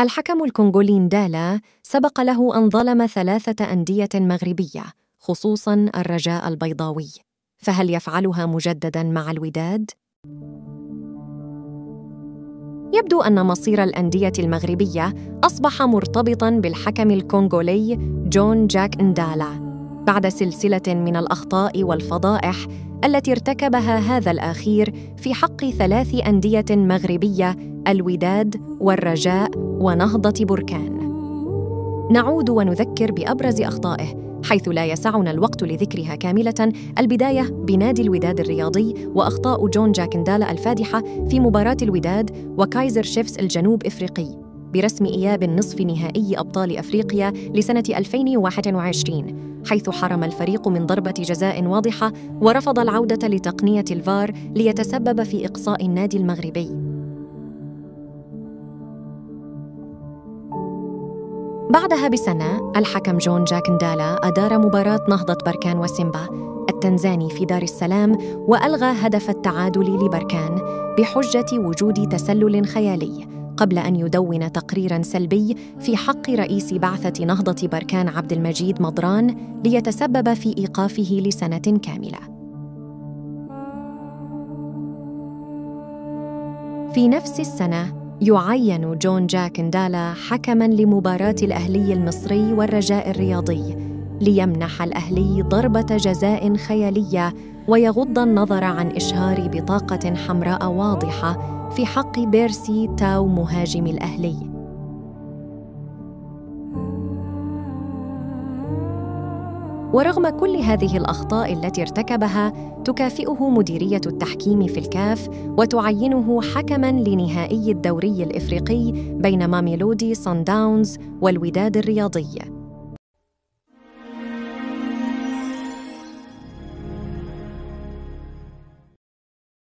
الحكم الكونغولي ندالا سبق له أن ظلم 3 أندية مغربية، خصوصاً الرجاء البيضاوي، فهل يفعلها مجدداً مع الوداد؟ يبدو أن مصير الأندية المغربية أصبح مرتبطاً بالحكم الكونغولي جون جاك ندالا بعد سلسلة من الأخطاء والفضائح التي ارتكبها هذا الأخير في حق 3 أندية مغربية: الوداد والرجاء ونهضة بركان. نعود ونذكر بأبرز أخطائه، حيث لا يسعنا الوقت لذكرها كاملة. البداية بنادي الوداد الرياضي وأخطاء جون جاك ندالا الفادحة في مباراة الوداد وكايزر شيفز الجنوب إفريقي برسم إياب نصف نهائي أبطال أفريقيا لسنة 2021، حيث حرم الفريق من ضربة جزاء واضحة ورفض العودة لتقنية الفار ليتسبب في إقصاء النادي المغربي. بعدها بسنة، الحكم جون جاك ندالا أدار مباراة نهضة بركان وسيمبا التنزاني في دار السلام، وألغى هدف التعادل لبركان بحجة وجود تسلل خيالي، قبل أن يدون تقريراً سلبي في حق رئيس بعثة نهضة بركان عبد المجيد مضران ليتسبب في إيقافه لسنة كاملة. في نفس السنة يعين جون جاك ندالا حكماً لمباراة الأهلي المصري والرجاء الرياضي ليمنح الأهلي ضربة جزاء خيالية ويغض النظر عن إشهار بطاقة حمراء واضحة في حق بيرسي تاو مهاجم الأهلي. ورغم كل هذه الأخطاء التي ارتكبها، تكافئه مديرية التحكيم في الكاف وتعينه حكماً لنهائي الدوري الإفريقي بين ماميلودي صن داونز والوداد الرياضي.